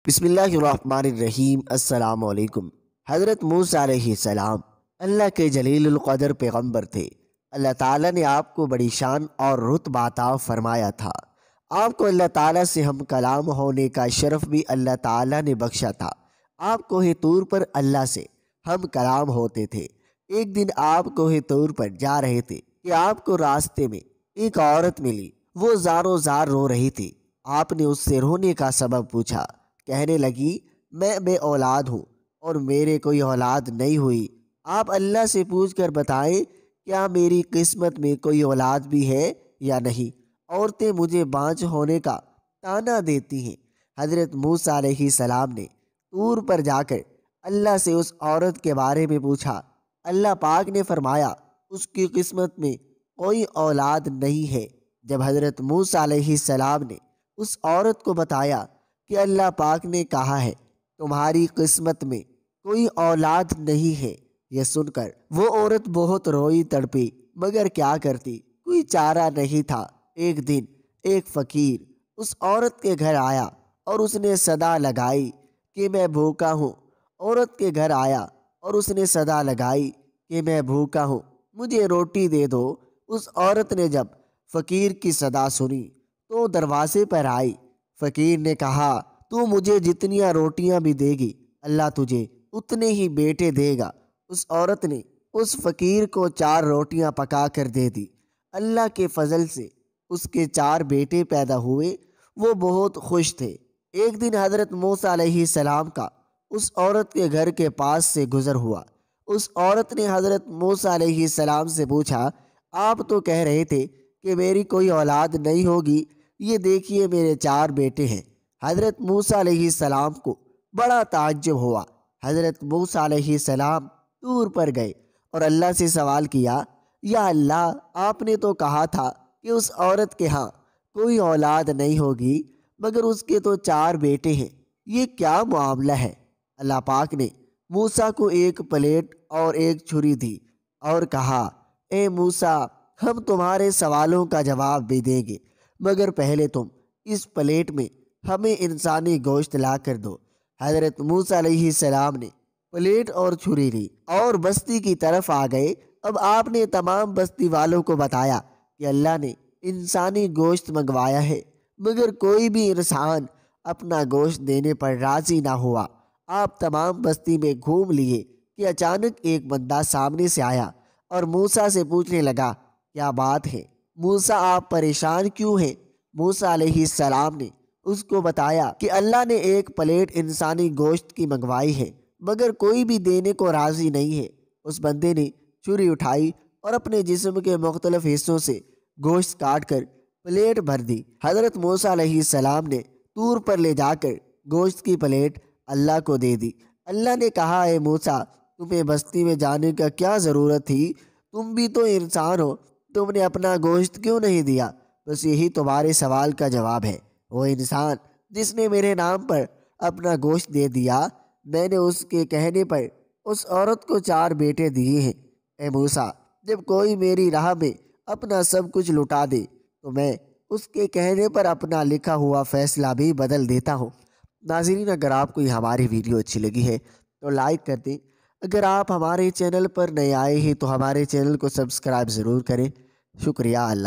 बिस्मिल्लाहिर्रहमानिर्रहीम। अस्सलाम वालेकुम। हज़रत मूसा अलैहि सलाम अल्लाह के जलीलुल क़द्र पैगम्बर थे। अल्लाह ताला ने आपको बड़ी शान और रुतबा अता फरमाया था। आपको अल्लाह ताला से हम कलाम होने का शरफ भी अल्लाह ताला ने बख्शा था। आप कोहे तूर पर अल्लाह से हम कलाम होते थे। एक दिन आप कोहे तूर पर जा रहे थे कि आपको रास्ते में एक औरत मिली। वो ज़ारो ज़ार रो रही थी। आपने उससे रोने का सबब पूछा। कहने लगी, मैं बे औलाद हूँ और मेरे कोई औलाद नहीं हुई। आप अल्लाह से पूछ कर बताएं, क्या मेरी किस्मत में कोई औलाद भी है या नहीं। औरतें मुझे बांझ होने का ताना देती हैं। हज़रत मूसा अलैहि सलाम ने तूर पर जाकर अल्लाह से उस औरत के बारे में पूछा। अल्लाह पाक ने फरमाया, उसकी किस्मत में कोई औलाद नहीं है। जब हज़रत मूसा अलैहि सलाम ने उस औरत को बताया कि अल्लाह पाक ने कहा है तुम्हारी किस्मत में कोई औलाद नहीं है, यह सुनकर वो औरत बहुत रोई तड़पी, मगर क्या करती, कोई चारा नहीं था। एक दिन एक फ़कीर उस औरत के घर आया और उसने सदा लगाई कि मैं भूखा हूँ। औरत के घर आया और उसने सदा लगाई कि मैं भूखा हूँ, मुझे रोटी दे दो। उस औरत ने जब फ़कीर की सदा सुनी तो दरवाजे पर आई। फ़कीर ने कहा, तू मुझे जितनियाँ रोटियाँ भी देगी, अल्लाह तुझे उतने ही बेटे देगा। उस औरत ने उस फ़कीर को 4 रोटियाँ पका कर दे दी। अल्लाह के फजल से उसके 4 बेटे पैदा हुए। वो बहुत खुश थे। एक दिन हज़रत मूसा अलैहि सलाम का उस औरत के घर के पास से गुज़र हुआ। उस औरत ने हज़रत मूसा अलैहि सलाम से पूछा, आप तो कह रहे थे कि मेरी कोई औलाद नहीं होगी, ये देखिए मेरे 4 बेटे हैं। हज़रत मूसा अलैहि सलाम को बड़ा ताज्जुब हुआ। हज़रत मूसा अलैहि सलाम तूर पर गए और अल्लाह से सवाल किया, या अल्लाह, आपने तो कहा था कि उस औरत के यहाँ कोई औलाद नहीं होगी, मगर उसके तो 4 बेटे हैं, ये क्या मामला है। अल्लाह पाक ने मूसा को एक प्लेट और एक छुरी दी और कहा, ए मूसा, हम तुम्हारे सवालों का जवाब भी देंगे, मगर पहले तुम इस प्लेट में हमें इंसानी गोश्त ला कर दो। हज़रत मूसा अलैहि सलाम ने प्लेट और छुरी ली और बस्ती की तरफ आ गए। अब आपने तमाम बस्ती वालों को बताया कि अल्लाह ने इंसानी गोश्त मंगवाया है, मगर कोई भी इंसान अपना गोश्त देने पर राज़ी ना हुआ। आप तमाम बस्ती में घूम लिए कि अचानक एक बंदा सामने से आया और मूसा से पूछने लगा, क्या बात है मूसा, आप परेशान क्यों हैं। मूसा अलैहि सलाम ने उसको बताया कि अल्लाह ने एक प्लेट इंसानी गोश्त की मंगवाई है, मगर कोई भी देने को राज़ी नहीं है। उस बंदे ने छुरी उठाई और अपने जिस्म के मुख्तलिफ हिस्सों से गोश्त काट कर प्लेट भर दी। हज़रत मूसा अलैहि सलाम ने तूर पर ले जाकर गोश्त की प्लेट अल्लाह को दे दी। अल्लाह ने कहा, ए मूसा, तुम्हें बस्ती में जाने का क्या ज़रूरत थी, तुम भी तो इंसान हो, तुमने अपना गोश्त क्यों नहीं दिया। बस यही तुम्हारे सवाल का जवाब है। वो इंसान जिसने मेरे नाम पर अपना गोश्त दे दिया, मैंने उसके कहने पर उस औरत को 4 बेटे दिए हैं। ए मूसा, जब कोई मेरी राह में अपना सब कुछ लुटा दे तो मैं उसके कहने पर अपना लिखा हुआ फ़ैसला भी बदल देता हूँ। नाज़रीन, अगर आपको ये हमारी वीडियो अच्छी लगी है तो लाइक कर दें। अगर आप हमारे चैनल पर नए आए हैं तो हमारे चैनल को सब्सक्राइब ज़रूर करें। शुक्रिया। अल्लाह।